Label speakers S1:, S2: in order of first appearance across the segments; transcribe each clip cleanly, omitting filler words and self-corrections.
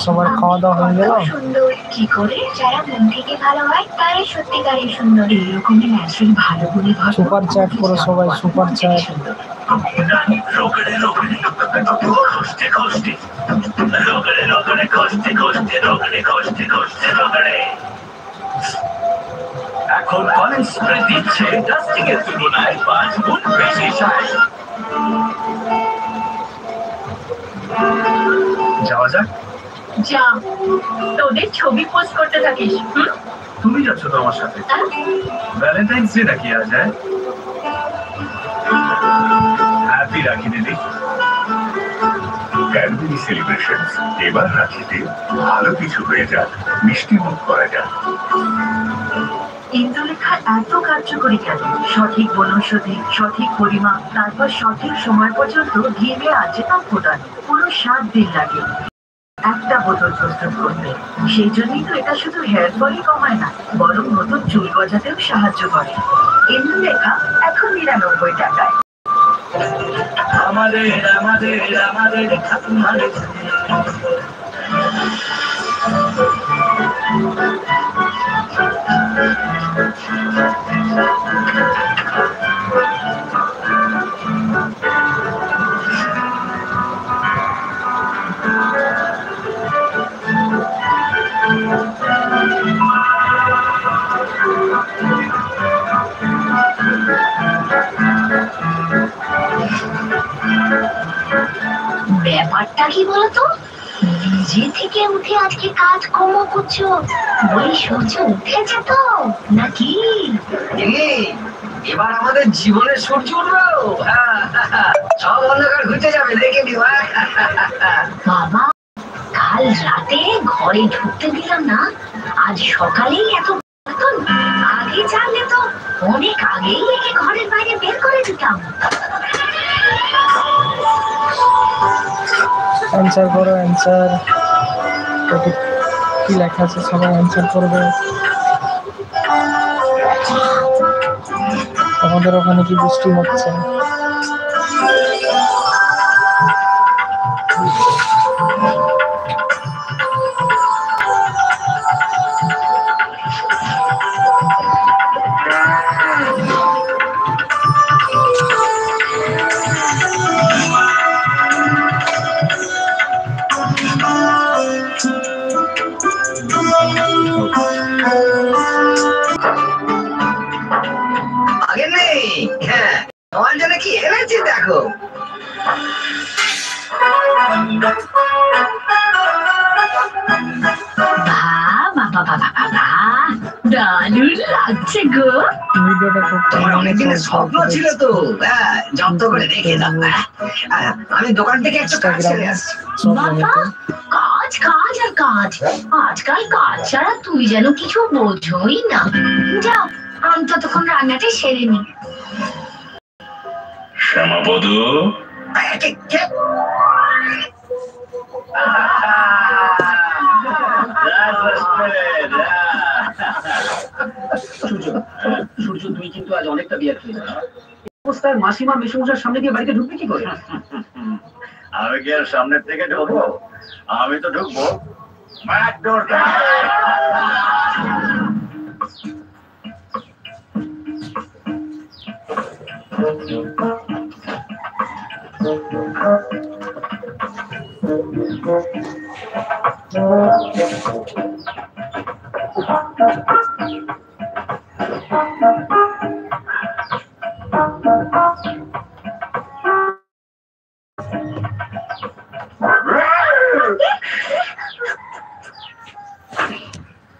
S1: সবার খাওয়া দাওয়া হয়ে গেল?
S2: সুন্দর কি করে যারা মন থেকে ভালো হয় তারাই সত্যিকারই সুন্দর। এরকমই ন্যাচারাল ভালো গুণে
S1: সুপার চ্যাট করো সবাই, সুপার চ্যাট।
S3: এখন কলেজ স্প্রে দিচ্ছে ডাস্টিং এর তুলনায় 5 গুণ বেশি সাইজ। যাওয়া যাক।
S2: যা, তোদের ছবি পোস্ট করতে থাকিস।
S3: তুমি যাচ্ছ তো আমার সাথে? ভ্যালেন্টাইন্স ডে নাকি আজ? হ্যাপি রাখি দিদি। ক্যাডবেরি সেলিব্রেশনস এবার রাখিতে ভালো কিছু হয়ে যাক, মিষ্টি মুখ করা যাক।
S2: ইন্দ্রলেখা এত কার্যকরী কেন? সঠিক বনৌষধি, সঠিক পরিমাপ, তারপর সঠিক সময় পর্যন্ত ঘিরে আছে তা ফোটানো। পুরো 7 দিন লাগে একটা বোতল প্রস্তুত করতে। সেই জন্যই তো এটা শুধু হেয়ার ফলই কমায় না, বরং নতুন চুল গজাতেও সাহায্য করে। ইন্দ্রলেখা এখন 99 টাকায়।
S3: আমাদের আমাদের আমাদের ঠাকুমাদের
S2: ব্যাপারটা কি বলতো? নিজে থেকে উঠে আজকে কাজ কম করছো, ওই সূর্য উঠেছে তো নাকি?
S4: এবার আমাদের জীবনের সূর্য উঠলো। সব অন্ধকার ঘুরতে যাবে, দেখে নিও।
S2: বাবা, কাল রাতে ঘরে ঢুকতে দিলাম না, আজ সকালেই এত আগে জানলে তো অনেক আগেই একে ঘরের বাইরে বের করে দিতাম।
S1: অ্যান্সার করো, অ্যান্সার। কি লেখা আছে সবাই অ্যান্সার করবে। আমাদের ওখানে কি বৃষ্টি হচ্ছে?
S4: আগে নেই। হ্যাঁ, তোমার জন্য কি এনেছি দেখো।
S2: দারুণ লাগছে গো।
S1: ভিডিওটা খুব
S4: তোমার অনেকদিনের স্বপ্ন ছিল তো, জব্দ করে রেখে দাও। আমি দোকান থেকে একটু কাজ ছেড়ে আসছি।
S2: বাবা, কাজ কাজ আর কাজ, আজকাল কাজ ছাড়া তুই যেন কিছু বোঝই না। যাও, আমি ততক্ষণ রান্নাটা সেরে নি।
S3: শ্যামাপদ,
S4: সূর্য, তুই কিন্তু আজ অনেকটা বিয়ে খেয়েছিস। অবস্থায় মাসিমা মেসমশার সামনে দিয়ে বাড়িতে ঢুকবি কি করে?
S3: আমি কি আর সামনের থেকে ঢুকবো? আমি তো ঢুকবো ব্যাক ডোর।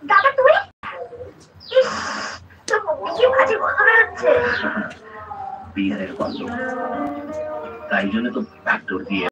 S2: দাদা, তুই তোর মুখে কি বাজে গন্ধ বেরোচ্ছে।
S3: বিয়ারের গন্ধ, তাই জন্য তো ব্যাক ডোর দিয়ে